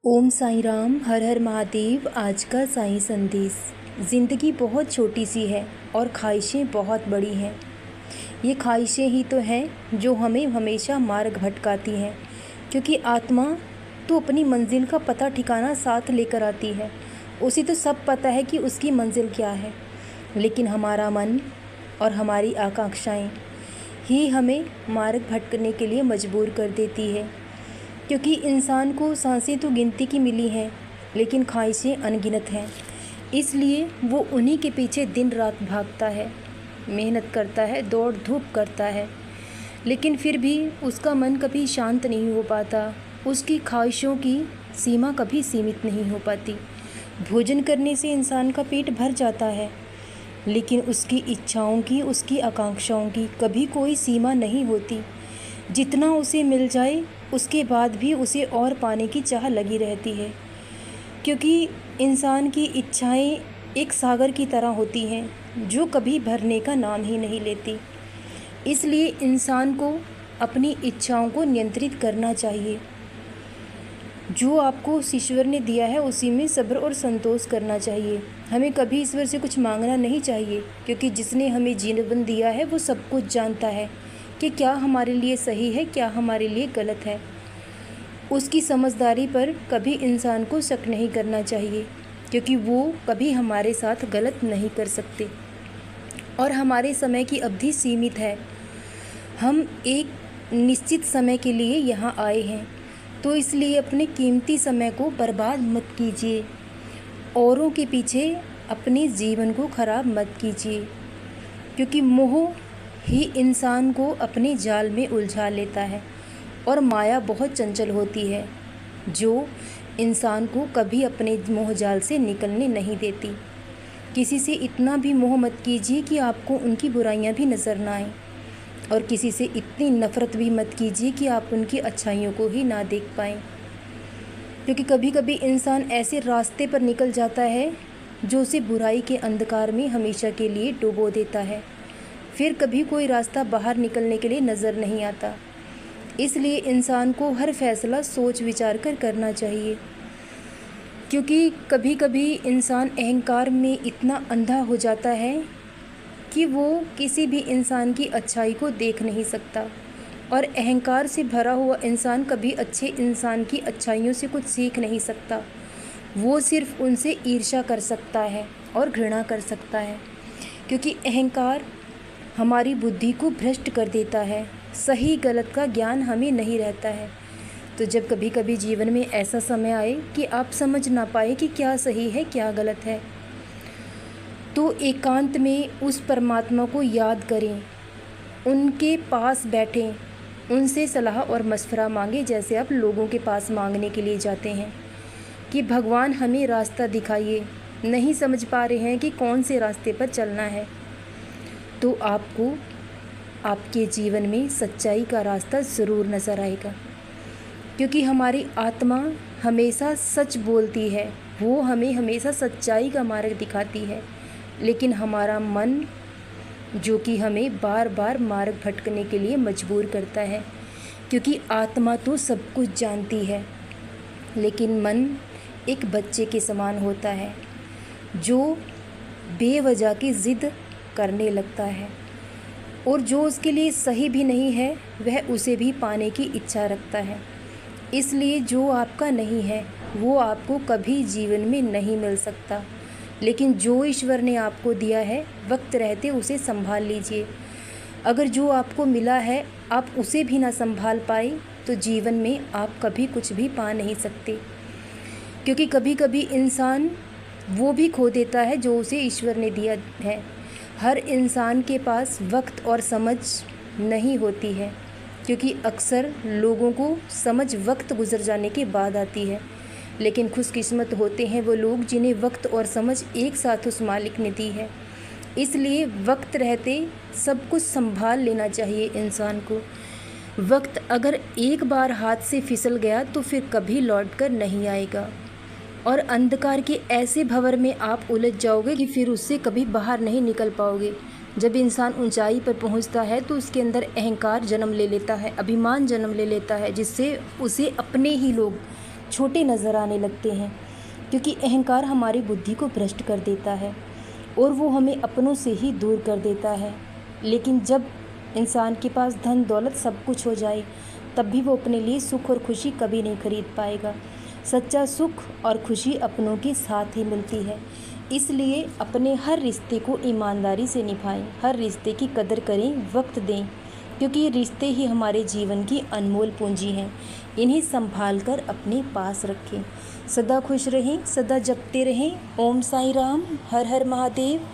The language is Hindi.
ओम साईं राम, हर हर महादेव। आज का साईं संदेश। ज़िंदगी बहुत छोटी सी है और ख्वाहिशें बहुत बड़ी हैं। ये ख्वाहिशें ही तो हैं जो हमें हमेशा मार्ग भटकाती हैं, क्योंकि आत्मा तो अपनी मंजिल का पता ठिकाना साथ लेकर आती है। उसे तो सब पता है कि उसकी मंजिल क्या है, लेकिन हमारा मन और हमारी आकांक्षाएं ही हमें मार्ग भटकने के लिए मजबूर कर देती है। क्योंकि इंसान को सांसें तो गिनती की मिली हैं, लेकिन ख्वाहिशें अनगिनत हैं। इसलिए वो उन्हीं के पीछे दिन रात भागता है, मेहनत करता है, दौड़ धूप करता है, लेकिन फिर भी उसका मन कभी शांत नहीं हो पाता। उसकी ख्वाहिशों की सीमा कभी सीमित नहीं हो पाती। भोजन करने से इंसान का पेट भर जाता है, लेकिन उसकी इच्छाओं की, उसकी आकांक्षाओं की कभी कोई सीमा नहीं होती। जितना उसे मिल जाए उसके बाद भी उसे और पाने की चाह लगी रहती है, क्योंकि इंसान की इच्छाएं एक सागर की तरह होती हैं जो कभी भरने का नाम ही नहीं लेती। इसलिए इंसान को अपनी इच्छाओं को नियंत्रित करना चाहिए। जो आपको ईश्वर ने दिया है उसी में सब्र और संतोष करना चाहिए। हमें कभी ईश्वर से कुछ मांगना नहीं चाहिए, क्योंकि जिसने हमें जीवन दिया है वो सब कुछ जानता है कि क्या हमारे लिए सही है, क्या हमारे लिए गलत है। उसकी समझदारी पर कभी इंसान को शक नहीं करना चाहिए, क्योंकि वो कभी हमारे साथ गलत नहीं कर सकते और हमारे समय की अवधि सीमित है। हम एक निश्चित समय के लिए यहाँ आए हैं, तो इसलिए अपने कीमती समय को बर्बाद मत कीजिए। औरों के पीछे अपने जीवन को खराब मत कीजिए, क्योंकि मोह ही इंसान को अपने जाल में उलझा लेता है और माया बहुत चंचल होती है, जो इंसान को कभी अपने मोह जाल से निकलने नहीं देती। किसी से इतना भी मोह मत कीजिए कि आपको उनकी बुराइयां भी नज़र ना आएं, और किसी से इतनी नफ़रत भी मत कीजिए कि आप उनकी अच्छाइयों को ही ना देख पाएं। क्योंकि कभी कभी इंसान ऐसे रास्ते पर निकल जाता है जो उसे बुराई के अंधकार में हमेशा के लिए डुबो देता है। फिर कभी कोई रास्ता बाहर निकलने के लिए नज़र नहीं आता। इसलिए इंसान को हर फैसला सोच विचार कर करना चाहिए, क्योंकि कभी कभी इंसान अहंकार में इतना अंधा हो जाता है कि वो किसी भी इंसान की अच्छाई को देख नहीं सकता, और अहंकार से भरा हुआ इंसान कभी अच्छे इंसान की अच्छाइयों से कुछ सीख नहीं सकता। वो सिर्फ उनसे ईर्ष्या कर सकता है और घृणा कर सकता है, क्योंकि अहंकार हमारी बुद्धि को भ्रष्ट कर देता है। सही गलत का ज्ञान हमें नहीं रहता है। तो जब कभी कभी जीवन में ऐसा समय आए कि आप समझ ना पाए कि क्या सही है क्या गलत है, तो एकांत में उस परमात्मा को याद करें, उनके पास बैठें, उनसे सलाह और मशवरा मांगें, जैसे आप लोगों के पास मांगने के लिए जाते हैं कि भगवान हमें रास्ता दिखाइए, नहीं समझ पा रहे हैं कि कौन से रास्ते पर चलना है। तो आपको आपके जीवन में सच्चाई का रास्ता ज़रूर नज़र आएगा, क्योंकि हमारी आत्मा हमेशा सच बोलती है, वो हमें हमेशा सच्चाई का मार्ग दिखाती है। लेकिन हमारा मन जो कि हमें बार बार मार्ग भटकने के लिए मजबूर करता है, क्योंकि आत्मा तो सब कुछ जानती है, लेकिन मन एक बच्चे के समान होता है जो बेवजह की ज़िद करने लगता है, और जो उसके लिए सही भी नहीं है वह उसे भी पाने की इच्छा रखता है। इसलिए जो आपका नहीं है वो आपको कभी जीवन में नहीं मिल सकता, लेकिन जो ईश्वर ने आपको दिया है वक्त रहते उसे संभाल लीजिए। अगर जो आपको मिला है आप उसे भी ना संभाल पाए तो जीवन में आप कभी कुछ भी पा नहीं सकते, क्योंकि कभी कभी इंसान वो भी खो देता है जो उसे ईश्वर ने दिया है। हर इंसान के पास वक्त और समझ नहीं होती है, क्योंकि अक्सर लोगों को समझ वक्त गुजर जाने के बाद आती है, लेकिन खुशकिस्मत होते हैं वो लोग जिन्हें वक्त और समझ एक साथ उस मालिक ने दी है। इसलिए वक्त रहते सब कुछ संभाल लेना चाहिए इंसान को। वक्त अगर एक बार हाथ से फिसल गया तो फिर कभी लौट कर नहीं आएगा, और अंधकार के ऐसे भंवर में आप उलझ जाओगे कि फिर उससे कभी बाहर नहीं निकल पाओगे। जब इंसान ऊंचाई पर पहुंचता है तो उसके अंदर अहंकार जन्म ले लेता है, अभिमान जन्म ले लेता है, जिससे उसे अपने ही लोग छोटे नज़र आने लगते हैं, क्योंकि अहंकार हमारी बुद्धि को भ्रष्ट कर देता है और वो हमें अपनों से ही दूर कर देता है। लेकिन जब इंसान के पास धन दौलत सब कुछ हो जाए, तब भी वो अपने लिए सुख और खुशी कभी नहीं खरीद पाएगा। सच्चा सुख और खुशी अपनों के साथ ही मिलती है। इसलिए अपने हर रिश्ते को ईमानदारी से निभाएं, हर रिश्ते की कदर करें, वक्त दें, क्योंकि ये रिश्ते ही हमारे जीवन की अनमोल पूंजी हैं। इन्हें संभाल कर अपने पास रखें। सदा खुश रहें, सदा जपते रहें। ओम साईं राम, हर हर महादेव।